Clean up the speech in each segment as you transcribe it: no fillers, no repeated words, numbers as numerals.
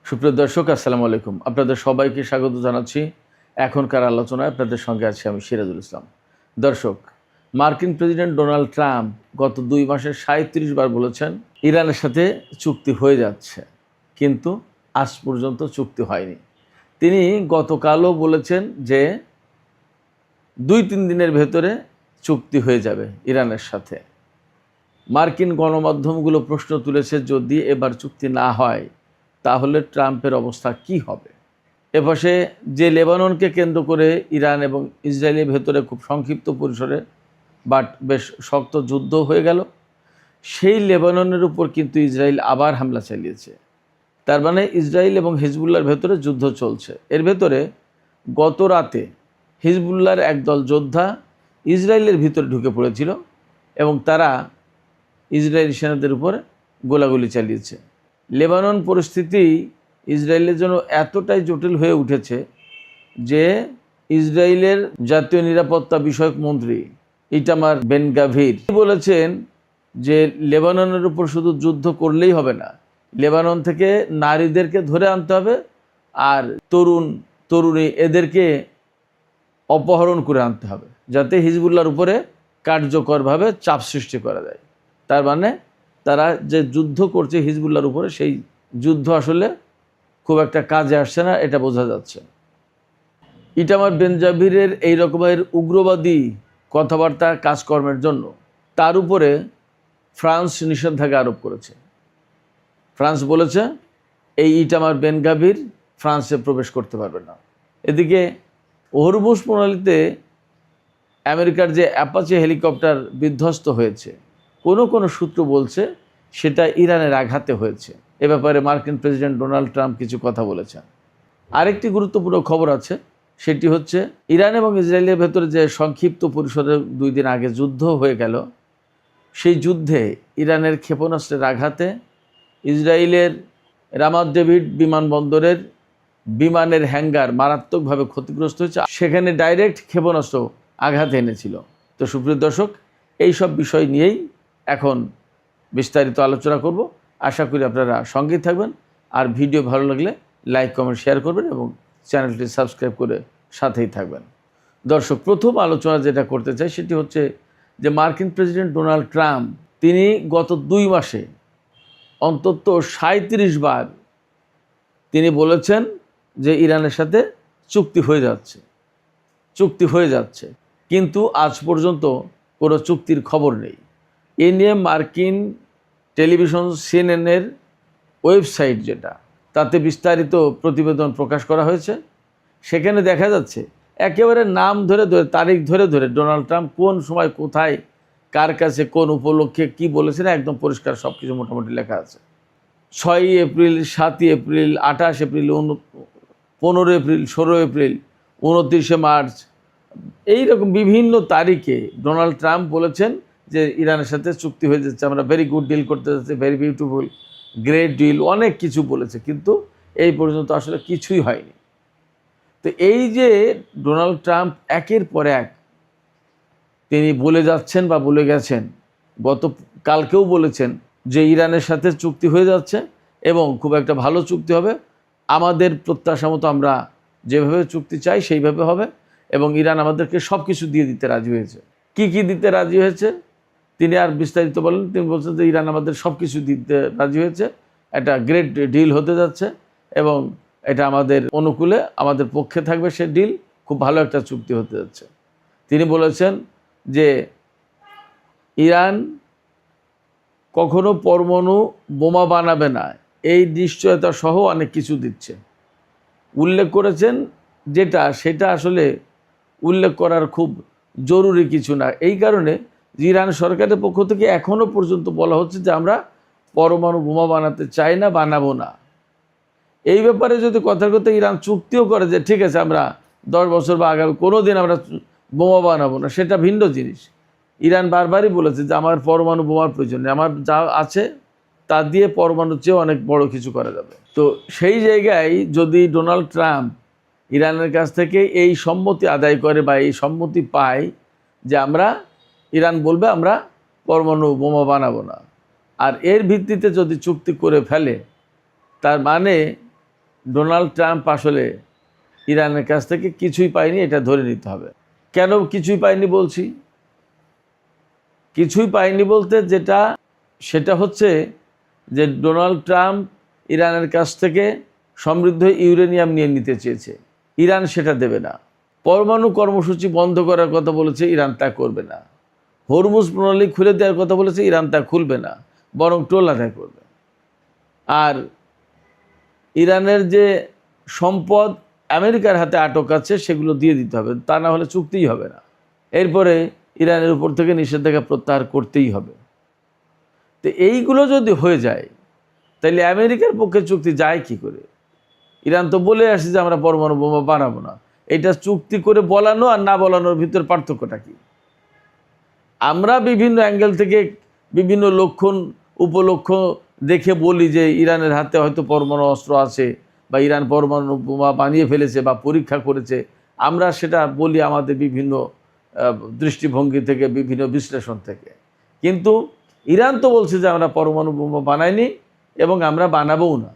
সুপ্রিয় দর্শক, আসসালামু আলাইকুম। আপনাদের সবাইকে স্বাগত জানাচ্ছি এখনকার আলোচনায়। আপনাদের সঙ্গে আছি আমি সিরাজুল ইসলাম। দর্শক, মার্কিন প্রেসিডেন্ট ডোনাল্ড ট্রাম্প গত 2 মাসে 37 বার বলেছেন ইরানের সাথে চুক্তি হয়ে যাচ্ছে, কিন্তু আজ পর্যন্ত চুক্তি হয়নি। তিনি গতকালও বলেছেন যে 2-3 দিনের ভেতরে চুক্তি হয়ে যাবে ইরানের সাথে। মার্কিন গণমাধ্যমগুলো প্রশ্ন তুলেছে, যদি এবার চুক্তি না হয় তাহলে ট্রাম্পের অবস্থা কি হবে। এপাশে যে লেবাননকে কেন্দ্র করে ইরান এবং ইসরায়েলের ভেতরে খুব সংক্ষিপ্ত পরিসরে বাট বেশ শক্ত যুদ্ধ হয়ে গেল, সেই লেবাননের উপর কিন্তু ইসরায়েল আবার হামলা চালিয়েছে। তার মানে ইসরায়েল এবং হিজবুল্লাহর ভেতরে যুদ্ধ চলছে। এর ভেতরে গত রাতে হিজবুল্লাহর একদল যোদ্ধা ইসরায়েলের ভিতরে ঢুকে পড়েছিল এবং তারা ইসরায়েলি সেনাদের উপরে গোলাগুলি চালিয়েছে। লেবানন পরিস্থিতি ইসরায়েলের জন্য এতটাই জটিল হয়ে উঠেছে যে ইসরায়েলের জাতীয় নিরাপত্তা বিষয়ক মন্ত্রী ইটামার বেন গাভির বলেছেন যে লেবাননের উপর শুধু যুদ্ধ করলেই হবে না, লেবানন থেকে নারীদেরকে ধরে আনতে হবে আর তরুণী এদেরকে অপহরণ করে আনতে হবে, যাতে হিজবুল্লাহর উপরে কার্যকরভাবে চাপ সৃষ্টি করা যায়। তার মানে তারা যে যুদ্ধ করছে হিজবুল্লাহর উপরে, সেই যুদ্ধ আসলে খুব একটা কাজে আসছে না, এটা বোঝা যাচ্ছে। ইটামার বেন গাভিরের এই রকমের উগ্রবাদী কথাবার্তা কাজকর্মের জন্য তার উপরে ফ্রান্স নিষেধাজ্ঞা আরোপ করেছে। ফ্রান্স বলেছে এই ইটামার বেন গাভির ফ্রান্সে প্রবেশ করতে পারবে না। এদিকে হরমুজ প্রণালীতে আমেরিকার যে অ্যাপাচি হেলিকপ্টার বিধ্বস্ত হয়েছে, কোনো সূত্র বলছে সেটা ইরানের আঘাতে হয়েছে। এ ব্যাপারে মার্কিন প্রেসিডেন্ট ডোনাল্ড ট্রাম্প কিছু কথা বলেছেন। আরেকটি গুরুত্বপূর্ণ খবর আছে, সেটি হচ্ছে ইরান এবং ইসরায়েলের ভেতরে যে সংক্ষিপ্ত পরিসরে 2 দিন আগে যুদ্ধ হয়ে গেল, সেই যুদ্ধে ইরানের ক্ষেপণাস্ত্রের আঘাতে ইসরায়েলের রামাত ডেভিড বিমানবন্দরের বিমানের হ্যাঙ্গার মারাত্মকভাবে ক্ষতিগ্রস্ত হয়েছে। সেখানে ডাইরেক্ট ক্ষেপণাস্ত্র আঘাত এনেছিল। তো সুপ্রিয় দর্শক, এই সব বিষয় নিয়েই এখন বিস্তারিত আলোচনা করব। আশা করি আপনারা সঙ্গেই থাকবেন, আর ভিডিও ভালো লাগলে লাইক কমেন্ট শেয়ার করবেন এবং চ্যানেলটি সাবস্ক্রাইব করে সাথেই থাকবেন। দর্শক, প্রথম আলোচনা যেটা করতে চাই সেটি হচ্ছে যে মার্কিন প্রেসিডেন্ট ডোনাল্ড ট্রাম্প তিনি গত 2 মাসে অন্তত 37 বার তিনি বলেছেন যে ইরানের সাথে চুক্তি হয়ে যাচ্ছে, কিন্তু আজ পর্যন্ত কোনো চুক্তির খবর নেই। এ নিয়ে মার্কিন টেলিভিশন সিএনএনের ওয়েবসাইট যেটা, তাতে বিস্তারিত প্রতিবেদন প্রকাশ করা হয়েছে। সেখানে দেখা যাচ্ছে একেবারে নাম ধরে তারিখ ধরে ডোনাল্ড ট্রাম্প কোন সময় কোথায় কার কাছে কোন উপলক্ষে কি বলেছেন একদম পরিষ্কার সব কিছু মোটামুটি লেখা আছে। 6 April, 7 April, 28 April, 15 April, 16 April, 29 March, এইরকম বিভিন্ন তারিখে ডোনাল্ড ট্রাম্প বলেছেন যে ইরানের সাথে চুক্তি হয়ে যাচ্ছে, আমরা ভেরি গুড ডিল করতে যাচ্ছি, ভেরি বিউটিফুল, গ্রেট ডিল, অনেক কিছু বলেছে, কিন্তু এই পর্যন্ত আসলে কিছুই হয়নি। তো এই যে ডোনাল্ড ট্রাম্প একের পর এক তিনি বলে যাচ্ছেন বা বলে গেছেন, কালকেও বলেছেন যে ইরানের সাথে চুক্তি হয়ে যাচ্ছে এবং খুব একটা ভালো চুক্তি হবে, আমাদের প্রত্যাশা মতো আমরা যেভাবে চুক্তি চাই সেইভাবে হবে, এবং ইরান আমাদেরকে সব কিছু দিয়ে দিতে রাজি হয়েছে। কি দিতে রাজি হয়েছে তিনি আর বিস্তারিত বলেন। তিনি বলছেন যে ইরান আমাদের সব কিছু দিতে রাজি হয়েছে, একটা গ্রেট ডিল হতে যাচ্ছে এবং এটা আমাদের অনুকূলে, আমাদের পক্ষে থাকবে সে ডিল, খুব ভালো একটা চুক্তি হতে যাচ্ছে। তিনি বলেছেন যে ইরান কখনো পরমাণু বোমা বানাবে না, এই নিশ্চয়তা সহ অনেক কিছু দিচ্ছে উল্লেখ করেছেন, সেটা আসলে উল্লেখ করার খুব জরুরি কিছু না। এই কারণে ইরান সরকারের পক্ষ থেকে এখনও পর্যন্ত বলা হচ্ছে যে আমরা পরমাণু বোমা বানাতে চাই না, বানাবো না। এই ব্যাপারে যদি কথার কথা ইরান চুক্তিও করে যে ঠিক আছে আমরা 10 বছর বা আগামী কোনো দিন আমরা বোমা বানাবো না, সেটা ভিন্ন জিনিস। ইরান বারবারই বলেছে যে আমার পরমাণু বোমার প্রয়োজন নেই, আমার যা আছে তা দিয়ে পরমাণুর চেয়ে অনেক বড় কিছু করা যাবে। তো সেই জায়গায় যদি ডোনাল্ড ট্রাম্প ইরানের কাছ থেকে এই সম্মতি আদায় করে বা এই সম্মতি পায় যে ইরান বলবে আমরা পরমাণু বোমা বানাবো না, আর এর ভিত্তিতে যদি চুক্তি করে ফেলে, তার মানে ডোনাল্ড ট্রাম্প আসলে ইরানের কাছ থেকে কিছুই পায়নি, এটা ধরে নিতে হবে। কেন কিছুই পায়নি বলছি? কিছুই পায়নি বলতে সেটা হচ্ছে যে ডোনাল্ড ট্রাম্প ইরানের কাছ থেকে সমৃদ্ধ ইউরেনিয়াম নিয়ে নিতে চেয়েছে, ইরান সেটা দেবে না। পরমাণু কর্মসূচি বন্ধ করার কথা বলেছে, ইরান তা করবে না। হরমুজ প্রণালী খুলে দেওয়ার কথা বলেছে, ইরান তা খুলবে না, বরং টোল আদায় করবে। আর ইরানের যে সম্পদ আমেরিকার হাতে আটক আছে সেগুলো দিয়ে দিতে হবে, তা না হলে চুক্তিই হবে না। এরপরে ইরানের উপর থেকে নিষেধাজ্ঞা প্রত্যাহার করতেই হবে। তো এইগুলো যদি হয়ে যায় তাহলে আমেরিকার পক্ষে চুক্তি যায় কি করে? ইরান তো বলে আসছে যে আমরা পরমাণু বোমা বানাবো না। এটা চুক্তি করে বলানো আর না বলানোর ভিতর পার্থক্যটা কি? আমরা বিভিন্ন অ্যাঙ্গেল থেকে বিভিন্ন লক্ষণ উপলক্ষ দেখে বলি যে ইরানের হাতে হয়তো পরমাণু অস্ত্র আছে বা ইরান পরমাণু বোমা বানিয়ে ফেলেছে বা পরীক্ষা করেছে। আমরা সেটা বলি আমাদের বিভিন্ন দৃষ্টিভঙ্গি থেকে, বিভিন্ন বিশ্লেষণ থেকে। কিন্তু ইরান তো বলছে যে আমরা পরমাণু বোমা বানাইনি এবং আমরা বানাবোও না।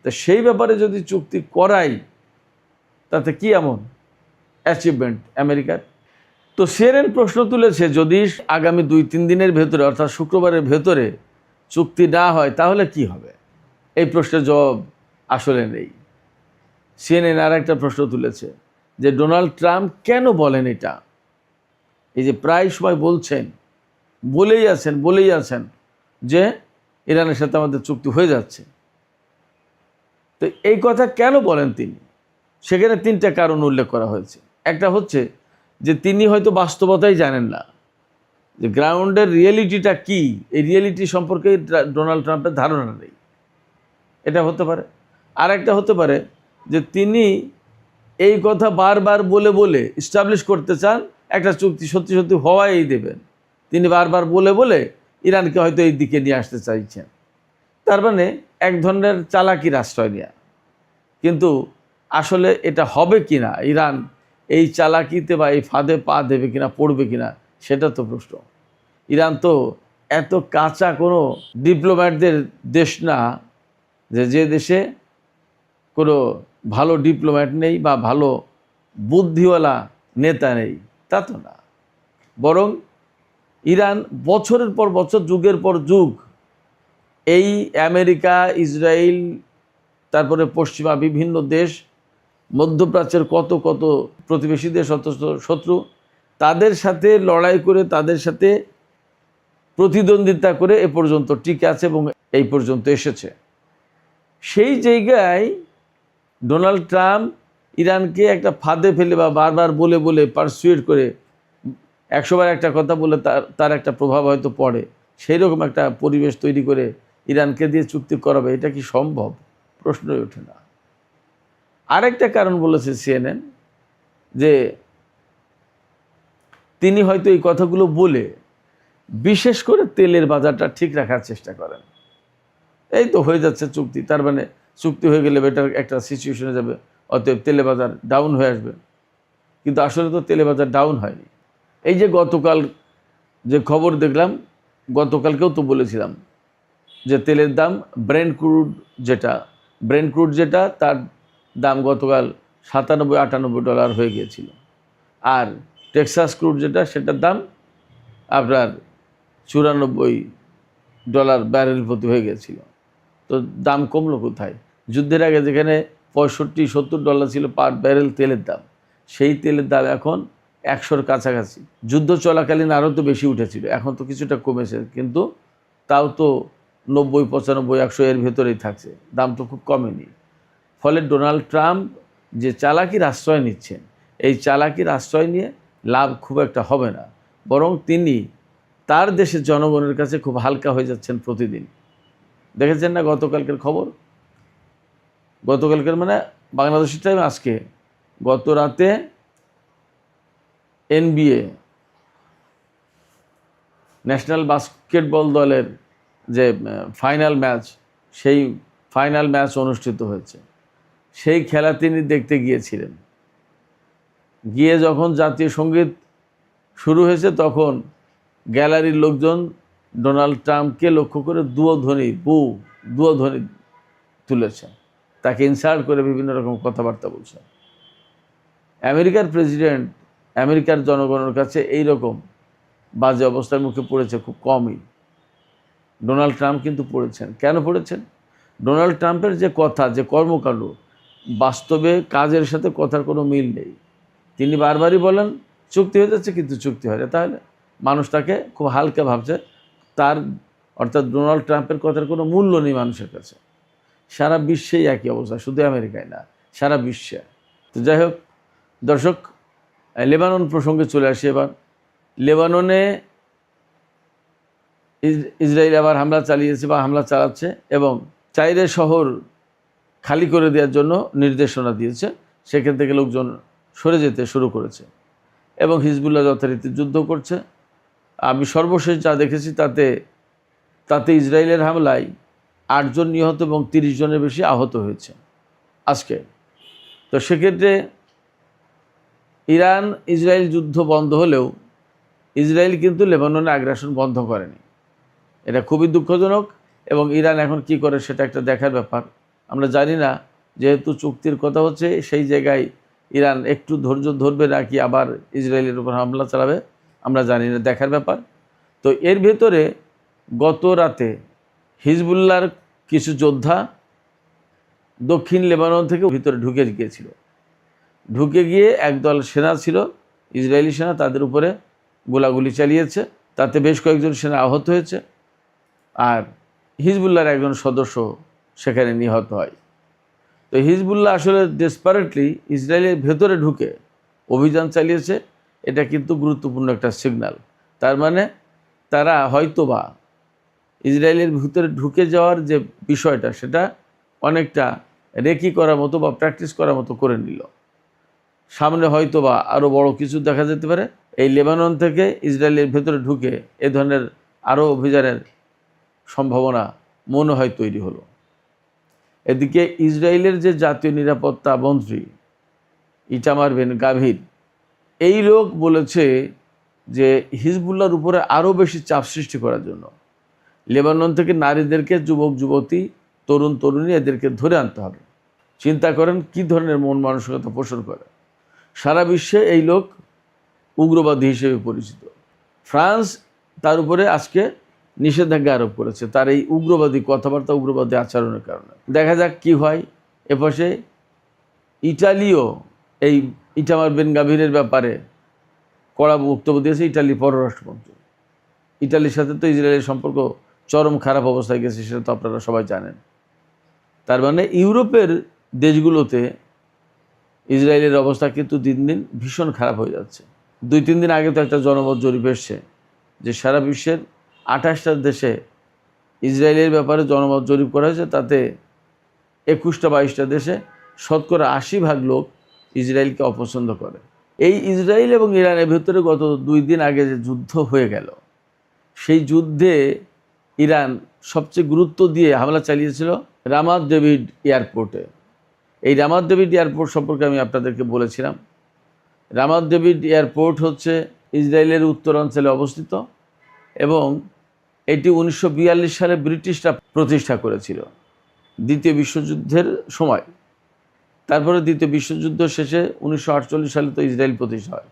তো সেই ব্যাপারে যদি চুক্তি করাই তাতে কি এমন অ্যাচিভমেন্ট আমেরিকার? তো সিএনএন প্রশ্ন তুলেছে, যদি আগামী 2-3 দিনের ভেতরে অর্থাৎ শুক্রবারের ভেতরে চুক্তি না হয় তাহলে কি হবে? এই প্রশ্নের জবাব আসলে নেই। সিএনএন আর একটা প্রশ্ন তুলেছে যে ডোনাল্ড ট্রাম্প কেন বলেন এটা? এই যে প্রায় সময় বলেই আছেন যে ইরানের সাথে আমাদের চুক্তি হয়ে যাচ্ছে, তো এই কথা কেন বলেন তিনি? সেখানে 3টা কারণ উল্লেখ করা হয়েছে। একটা হচ্ছে যে তিনি হয়তো বাস্তবতাই জানেন না, যে গ্রাউন্ডের রিয়েলিটিটা কি, এই রিয়েলিটি সম্পর্কে ডোনাল্ড ট্রাম্পের ধারণা নেই, এটা হতে পারে। আর একটা হতে পারে যে তিনি এই কথা বারবার বলে এস্টাবলিশ করতে চান একটা চুক্তি সত্যি সত্যি হওয়াই দেবেন। তিনি বারবার বলে ইরানকে হয়তো এই দিকে নিয়ে আসতে চাইছেন। তার মানে এক ধরনের চালাকির আশ্রয় নেওয়া। কিন্তু আসলে এটা হবে কি না, ইরান এই চালাকিতে বা এই ফাঁদে পা দেবে কিনা, পড়বে কিনা, সেটা তো প্রশ্ন। ইরান তো এত কাঁচা কোনো ডিপ্লোম্যাটদের দেশ না যে দেশে কোনো ভালো ডিপ্লোম্যাট নেই বা ভালো বুদ্ধিওয়ালা নেতা নেই, তা তো না। বরং ইরান বছরের পর বছর, যুগের পর যুগ এই আমেরিকা, ইসরায়েল, তারপরে পশ্চিমা বিভিন্ন দেশ, মধ্যপ্রাচ্যের কত প্রতিবেশী দেশ, শত্রু, তাদের সাথে লড়াই করে, তাদের সাথে প্রতিদ্বন্দ্বিতা করে এ পর্যন্ত টিকে আছে এবং এই পর্যন্ত এসেছে। সেই জায়গায় ডোনাল্ড ট্রাম্প ইরানকে একটা ফাঁদে ফেলে বা বারবার বলে পারসুয়েট করে 100 বার একটা কথা বলে তার একটা প্রভাব হয়তো পড়ে, সেই রকম একটা পরিবেশ তৈরি করে ইরানকে দিয়ে চুক্তি করাবে, এটা কি সম্ভব? প্রশ্নই ওঠে না। আরেকটা কারণ বলেছে সিএনএন যে তিনি হয়তো এই কথাগুলো বলে বিশেষ করে তেলের বাজারটা ঠিক রাখার চেষ্টা করেন। এই তো হয়ে যাচ্ছে চুক্তি, তার মানে চুক্তি হয়ে গেলে বেটার একটা সিচুয়েশনে যাবে, অতএব তেলের বাজার ডাউন হয়ে আসবে। কিন্তু আসলে তো তেলের বাজার ডাউন হয়নি। এই যে গতকাল যে খবর দেখলাম, গতকালকেও তো বলেছিলাম যে তেলের দাম ব্রেন্ট ক্রুড যেটা তার দাম গতকাল $97-98 হয়ে গিয়েছিল। আর টেক্সাস ক্রুড যেটা, সেটার দাম আপনার $94 ব্যারেল প্রতি হয়ে গিয়েছিল। তো দাম কমলো কোথায়? যুদ্ধের আগে যেখানে $65-70 ছিল পার ব্যারেল তেলের দাম, সেই তেলের দাম এখন 100-র কাছাকাছি। যুদ্ধ চলাকালীন আরও তো বেশি উঠেছিল, এখন তো কিছুটা কমেছে, কিন্তু তাও তো 90-95-100 এর ভেতরেই থাকছে, দাম তো খুব কমেনি। ফলে ডোনাল্ড ট্রাম্প যে চালাকির আশ্রয় নিচ্ছেন, এই চালাকির আশ্রয় নিয়ে লাভ খুব একটা হবে না, বরং তিনি তার দেশের জনগণের কাছে খুব হালকা হয়ে যাচ্ছেন প্রতিদিন। দেখেছেন না গতকালকের খবর? গতকালকের মানে বাংলাদেশের টাইম আজকে, গত রাতে NBA ন্যাশনাল বাস্কেটবল দলের যে ফাইনাল ম্যাচ, সেই ফাইনাল ম্যাচ অনুষ্ঠিত হয়েছে। সেই খেলা তিনি দেখতে গিয়েছিলেন। গিয়ে যখন জাতীয় সঙ্গীত শুরু হয়েছে তখন গ্যালারির লোকজন ডোনাল্ড ট্রাম্পকে লক্ষ্য করে দুয়ো ধ্বনি তুলেছে। তাকে ইনসাল্ট করে বিভিন্ন রকম কথাবার্তা বলছে। আমেরিকার প্রেসিডেন্ট আমেরিকার জনগণের কাছে এই রকম বাজে অবস্থার মুখে পড়েছে খুব কমই। ডোনাল্ড ট্রাম্প কিন্তু পড়েছেন। কেন পড়েছেন? ডোনাল্ড ট্রাম্পের যে কথা, যে কর্মকাণ্ড, বাস্তবে কাজের সাথে কথার কোনো মিল নেই। তিনি বারবারই বলেন চুক্তি হয়ে যাচ্ছে, কিন্তু চুক্তি হয় না। তাহলে মানুষ তাকে খুব হালকা ভাবছে। তার অর্থাৎ ডোনাল্ড ট্রাম্পের কথার কোনো মূল্য নেই মানুষের কাছে। সারা বিশ্বেই একই অবস্থা, শুধু আমেরিকায় না, সারা বিশ্বে। তো যাই হোক দর্শক, লেবানন প্রসঙ্গে চলে আসি এবার। লেবাননে ইসরায়েল আবার হামলা চালিয়েছে বা হামলা চালাচ্ছে এবং 4 শহর খালি করে দেওয়ার জন্য নির্দেশনা দিয়েছে। সেখান থেকে লোকজন সরে যেতে শুরু করেছে এবং হিজবুল্লাহ যথারীতি যুদ্ধ করছে। আমি সর্বশেষ যা দেখেছি তাতে ইসরায়েলের হামলায় 8 জন নিহত এবং 30 জনের বেশি আহত হয়েছে আজকে। তো সেক্ষেত্রে ইরান ইসরায়েল যুদ্ধ বন্ধ হলেও ইসরায়েল কিন্তু লেবাননে আগ্রাসন বন্ধ করেনি। এটা খুবই দুঃখজনক এবং ইরান এখন কি করে সেটা একটা দেখার ব্যাপার। আমরা জানি না, যেহেতু চুক্তির কথা হচ্ছে, সেই জায়গায় ইরান একটু ধৈর্য ধরবে নাকি আবার ইসরায়েলের উপর হামলা চালাবে আমরা জানি না, দেখার ব্যাপার। তো এর ভেতরে গত রাতে হিজবুল্লাহর কিছু যোদ্ধা দক্ষিণ লেবানন থেকে ভিতরে ঢুকে গিয়ে একদল সেনা ছিল, ইসরায়েলি সেনা, তাদের উপরে গোলাগুলি চালিয়েছে। তাতে বেশ কয়েকজন সেনা আহত হয়েছে আর হিজবুল্লাহর একজন সদস্য সেখানে নিহত হয়। তো হিজবুল্লাহ আসলে ডেসপারেটলি ইসরায়েলের ভেতরে ঢুকে অভিযান চালিয়েছে। এটা কিন্তু গুরুত্বপূর্ণ একটা সিগন্যাল। তার মানে তারা হয়তোবা ইসরায়েলের ভিতরে ঢুকে যাওয়ার যে বিষয়টা, সেটা অনেকটা রেকি করার মতো বা প্র্যাকটিস করার মতো করে নিল। সামনে হয়তোবা আরও বড় কিছু দেখা যেতে পারে। এই লেবানন থেকে ইসরায়েলের ভেতরে ঢুকে এ ধরনের আরও অভিযানের সম্ভাবনা মনে হয় তৈরি হলো। এদিকে ইসরায়েলের যে জাতীয় নিরাপত্তা মন্ত্রী ইটামার বেন গাভির, এই লোক বলেছে যে হিজবুল্লাহর উপরে আরও বেশি চাপ সৃষ্টি করার জন্য লেবানন থেকে নারীদেরকে, যুবক যুবতী, তরুণ তরুণী, এদেরকে ধরে আনতে হবে। চিন্তা করেন কী ধরনের মন মানসিকতা পোষণ করে। সারা বিশ্বে এই লোক উগ্রবাদী হিসেবে পরিচিত। ফ্রান্স তার উপরে আজকে নিষেধাজ্ঞা আরোপ করেছে তার এই উগ্রবাদী কথাবার্তা, উগ্রবাদী আচরণের কারণে। দেখা যাক কি হয়। এপাশে ইটালিও এই ইটামার বেন গাভিরের ব্যাপারে কড়া বক্তব্য দিয়েছে ইটালি পররাষ্ট্রমন্ত্রী। ইটালির সাথে তো ইসরায়েলের সম্পর্ক চরম খারাপ অবস্থায় গেছে, সেটা তো আপনারা সবাই জানেন। তার মানে ইউরোপের দেশগুলোতে ইসরায়েলের অবস্থা কিন্তু দিন দিন ভীষণ খারাপ হয়ে যাচ্ছে। 2-3 দিন আগে তো একটা জনমত জরিপ এসছে যে সারা বিশ্বের 28টা দেশে ইসরায়েলের ব্যাপারে জনমত জরিপ করা হয়েছে। তাতে 21-22টা দেশে শতকরা 80% লোক ইসরায়েলকে অপছন্দ করে। এই ইসরায়েল এবং ইরানের ভেতরে গত 2 দিন আগে যে যুদ্ধ হয়ে গেল, সেই যুদ্ধে ইরান সবচেয়ে গুরুত্ব দিয়ে হামলা চালিয়েছিল রামাত ডেভিড এয়ারপোর্টে। এই রামাত ডেভিড এয়ারপোর্ট সম্পর্কে আমি আপনাদেরকে বলেছিলাম। রামাত ডেভিড এয়ারপোর্ট হচ্ছে ইসরায়েলের উত্তরাঞ্চলে অবস্থিত এবং এটি 1942 সালে ব্রিটিশরা প্রতিষ্ঠা করেছিল দ্বিতীয় বিশ্বযুদ্ধের সময়। তারপরে দ্বিতীয় বিশ্বযুদ্ধ শেষে 1948 সালে তো ইসরায়েল প্রতিষ্ঠা হয়।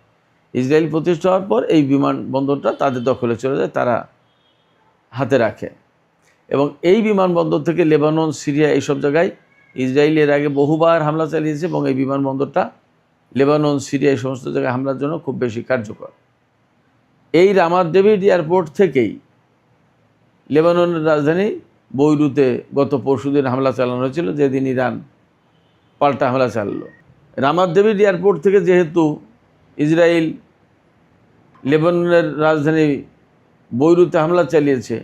ইসরায়েল প্রতিষ্ঠা হওয়ার পর এই বিমানবন্দরটা তাদের দখলে চলে যায়, তারা হাতে রাখে। এবং এই বিমানবন্দর থেকে লেবানন, সিরিয়া, এইসব জায়গায় ইসরায়েল এর আগে বহুবার হামলা চালিয়েছে এবং এই বিমানবন্দরটা লেবানন, সিরিয়া, এই সমস্ত জায়গায় হামলার জন্য খুব বেশি কার্যকর। এই রামাত ডেভিড এয়ারপোর্ট থেকেই লেবাননের রাজধানী বৈরুতে গত পরশুদিন হামলা চালানো হয়েছিল, যেদিন ইরান পাল্টা হামলা চালালো। রামাত ডেভিড এয়ারপোর্ট থেকে যেহেতু ইসরায়েল লেবাননের রাজধানী বৈরুতে হামলা চালিয়েছে,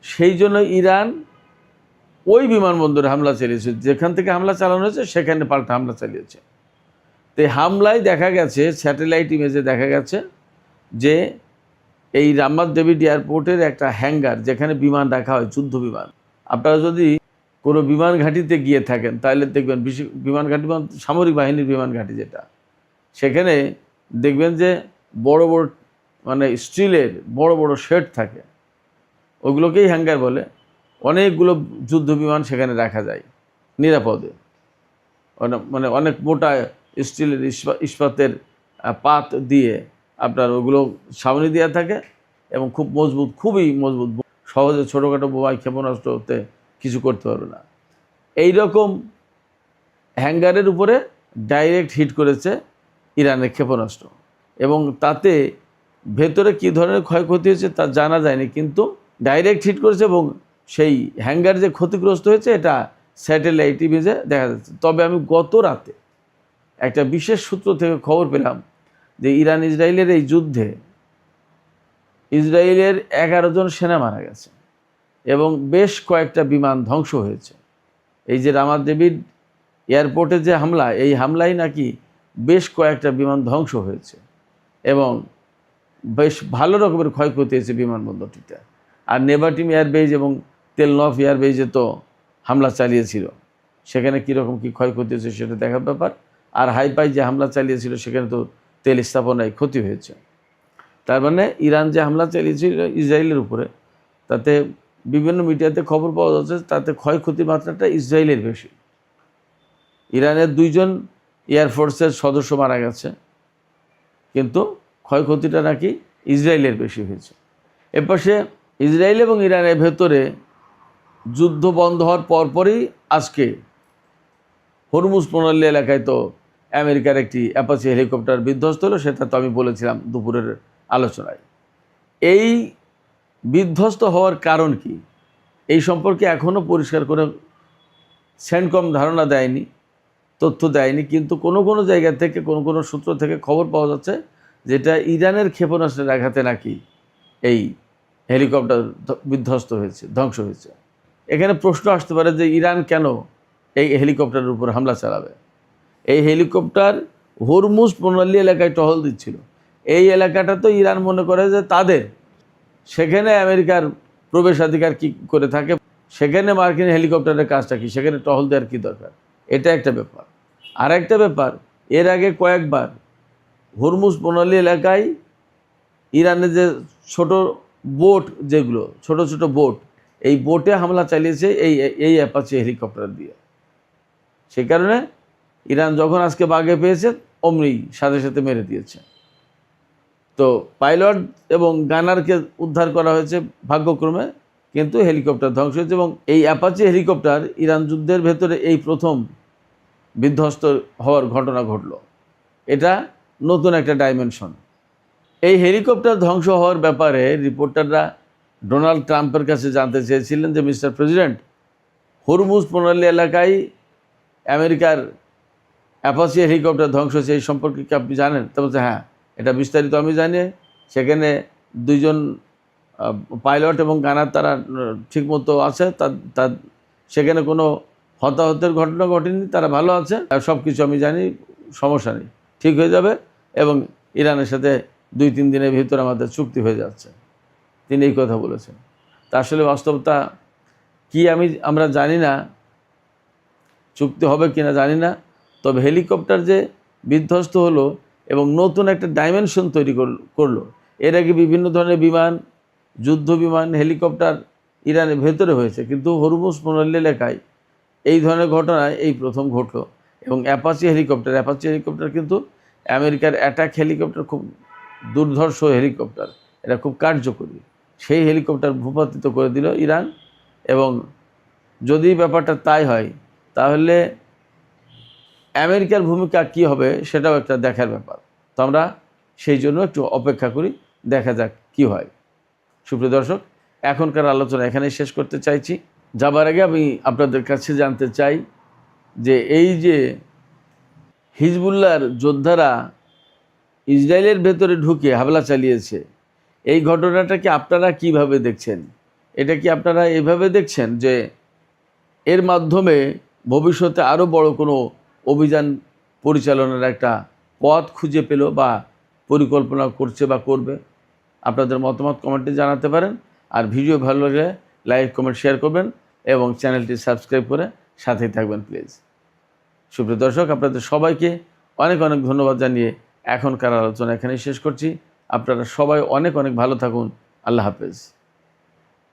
সেই জন্য ইরান ওই বিমানবন্দরে হামলা চালিয়েছে, যেখান থেকে হামলা চালানো হয়েছে সেখানে পাল্টা হামলা চালিয়েছে। তো এই হামলায় দেখা গেছে, স্যাটেলাইট ইমেজে দেখা গেছে যে এই রামাত ডেভিড এয়ারপোর্টের একটা হ্যাঙ্গার, যেখানে বিমান রাখা হয়, যুদ্ধ বিমান। আপনারা যদি কোনো বিমান ঘাঁটিতে গিয়ে থাকেন তাহলে দেখবেন, বিমান ঘাঁটি সামরিক বাহিনীর বিমান ঘাঁটি যেটা, সেখানে দেখবেন যে বড় বড় মানে স্টিলের বড় বড় শেড থাকে, ওগুলোকেই হ্যাঙ্গার বলে। অনেকগুলো যুদ্ধ বিমান সেখানে রাখা যায় নিরাপদে। মানে অনেক মোটা স্টিলের ইস্পাতের পাত দিয়ে আপনার ওগুলো ছাউনি দেওয়া থাকে এবং খুব মজবুত, খুবই মজবুত, সহজে ছোটোখাটো বোমায় ক্ষেপণাস্ত্র হতে কিছু করতে পারবে না। এই রকম হ্যাঙ্গারের উপরে ডাইরেক্ট হিট করেছে ইরানের ক্ষেপণাস্ত্র এবং তাতে ভেতরে কী ধরনের ক্ষয়ক্ষতি হয়েছে তা জানা যায়নি, কিন্তু ডাইরেক্ট হিট করেছে এবং সেই হ্যাঙ্গার যে ক্ষতিগ্রস্ত হয়েছে এটা স্যাটেলাইট ইমেজে দেখা যাচ্ছে। তবে আমি গত রাতে একটা বিশেষ সূত্র থেকে খবর পেলাম যে ইরান ইসরায়েলের এই যুদ্ধে ইসরায়েলের 11 জন সেনা মারা গেছে এবং বেশ কয়েকটা বিমান ধ্বংস হয়েছে। এই যে রামাত ডেভিড এয়ারপোর্টে যে হামলা, এই হামলায় নাকি বেশ কয়েকটা বিমান ধ্বংস হয়েছে এবং বেশ ভালো রকমের ক্ষয়ক্ষতি হয়েছে বিমানবন্দরটিতে। আর নেভাটিম এয়ারবেজ এবং তেলনভ এয়ারবেজে তো হামলা চালিয়েছিল, সেখানে কীরকম কী ক্ষয়ক্ষতি হয়েছে সেটা দেখার ব্যাপার। আর হাইপাই যে হামলা চালিয়েছিল সেখানে তো তেল স্থাপনায় ক্ষতি হয়েছে। তার মানে ইরান যে হামলা চালিয়েছিল ইসরায়েলের উপরে, তাতে বিভিন্ন মিডিয়াতে খবর পাওয়া যাচ্ছে তাতে ক্ষয়ক্ষতির মাত্রাটা ইসরায়েলের বেশি। ইরানের 2 জন এয়ারফোর্সের সদস্য মারা গেছে, কিন্তু ক্ষয়ক্ষতিটা নাকি ইসরায়েলের বেশি হয়েছে। এপাশে ইসরায়েল এবং ইরানের ভেতরে যুদ্ধ বন্ধ হওয়ার পরপরই আজকে হরমুজ প্রণালী এলাকায় তো আমেরিকার একটি অ্যাপাচি হেলিকপ্টার বিধ্বস্ত হলো, সেটা তো আমি বলেছিলাম দুপুরের আলোচনায়। এই বিধ্বস্ত হওয়ার কারণ কি এই সম্পর্কে এখনও পরিষ্কার করে সেন্টকম ধারণা দেয়নি, তথ্য দেয়নি, কিন্তু কোনো কোনো জায়গা থেকে কোনো সূত্র থেকে খবর পাওয়া যাচ্ছে যেটা ইরানের ক্ষেপণাস্ত্রের আঘাতে নাকি এই হেলিকপ্টার বিধ্বস্ত হয়েছে, ধ্বংস হয়েছে। এখানে প্রশ্ন আসতে পারে যে ইরান কেন এই হেলিকপ্টারের উপর হামলা চালাবে? এই হেলিকপ্টার হরমুজ প্রণালী এলাকায় টহল দিচ্ছিল। এই এলাকাটা তো ইরান মনে করে যে তাদের, সেখানে আমেরিকার প্রবেশাধিকার কী করে থাকে, সেখানে মার্কিন হেলিকপ্টারের কাজটা কি, সেখানে টহল দেওয়ার কী দরকার, এটা একটা ব্যাপার। আর একটা ব্যাপার, এর আগে কয়েকবার হরমুজ প্রণালী এলাকায় ইরানের যে ছোট বোট, যেগুলো ছোট ছোট বোট, এই বোটে হামলা চালিয়েছে এই অ্যাপাচি হেলিকপ্টার দিয়ে। সেই কারণে ইরান যখন আজকে বাগে পেয়েছে অমনি সাথে সাথে মেরে দিয়েছে। তো পাইলট এবং গানারকে উদ্ধার করা হয়েছে ভাগ্যক্রমে, কিন্তু হেলিকপ্টার ধ্বংস হয়েছে এবং এই অ্যাপাচি হেলিকপ্টার ইরান যুদ্ধের ভেতরে এই প্রথম বিধ্বস্ত হওয়ার ঘটনা ঘটল। এটা নতুন একটা ডাইমেনশন। এই হেলিকপ্টার ধ্বংস হওয়ার ব্যাপারে রিপোর্টাররা ডোনাল্ড ট্রাম্পের কাছে জানতে চেয়েছিলেন যে মিস্টার প্রেসিডেন্ট, হরমুজ প্রণালী এলাকায় আমেরিকার অ্যাপাচি হেলিকপ্টার ধ্বংস হয়েছে, এই সম্পর্কে কি আপনি জানেন? তা বলছে হ্যাঁ, এটা বিস্তারিত আমি জানি। সেখানে 2 জন পাইলট এবং গানার তারা ঠিকমতো আছে, তার সেখানে কোনো হতাহতের ঘটনা ঘটেনি, তারা ভালো আছে, সব কিছু আমি জানি, সমস্যা নেই, ঠিক হয়ে যাবে এবং ইরানের সাথে 2-3 দিনের ভিতরে আমাদের চুক্তি হয়ে যাচ্ছে। তিনি এই কথা বলেছেন। তা আসলে বাস্তবতা কি আমরা জানি না, চুক্তি হবে কি না জানি না। তবে হেলিকপ্টার যে বিধ্বস্ত হলো এবং নতুন একটা ডাইমেনশন তৈরি করলো। এর আগে বিভিন্ন ধরনের বিমান, যুদ্ধ বিমান, হেলিকপ্টার ইরানের ভেতরে হয়েছে, কিন্তু হরমুজ প্রণালী এলাকায় এই ধরনের ঘটনায় এই প্রথম ঘটলো। এবং অ্যাপাচি হেলিকপ্টার কিন্তু আমেরিকার অ্যাটাক হেলিকপ্টার, খুব দুর্ধর্ষ হেলিকপ্টার, এটা খুব কার্যকরী। সেই হেলিকপ্টার ভূপাতিত করে দিল ইরান। এবং যদি ব্যাপারটা তাই হয় তাহলে আমেরিকার ভূমিকা কী হবে সেটাও একটা দেখার ব্যাপার। তো আমরা সেই জন্য একটু অপেক্ষা করি, দেখা যাক কী হয়। সুপ্রিয় দর্শক, এখনকার আলোচনা এখানেই শেষ করতে চাইছি। যাবার আগে আমি আপনাদের কাছে জানতে চাই যে এই যে হিজবুল্লাহর যোদ্ধারা ইসরায়েলের ভেতরে ঢুকে হামলা চালিয়েছে, এই ঘটনাটাকে আপনারা কিভাবে দেখছেন? এটা কি আপনারা এভাবে দেখছেন যে এর মাধ্যমে ভবিষ্যতে আরও বড় কোনো অভিযান পরিচালনার একটা পথ খুঁজে পেল বা পরিকল্পনা করছে বা করবে? আপনাদের মতামত কমেন্টে জানাতে পারেন। আর ভিডিও ভালো লাগলে লাইক, কমেন্ট, শেয়ার করবেন এবং চ্যানেলটি সাবস্ক্রাইব করে সাথেই থাকবেন প্লিজ। সুপ্রিয় দর্শক, আপনাদের সবাইকে অনেক অনেক ধন্যবাদ জানিয়ে এখনকার আলোচনা এখানেই শেষ করছি। আপনারা সবাই অনেক অনেক ভালো থাকুন। আল্লাহ হাফেজ।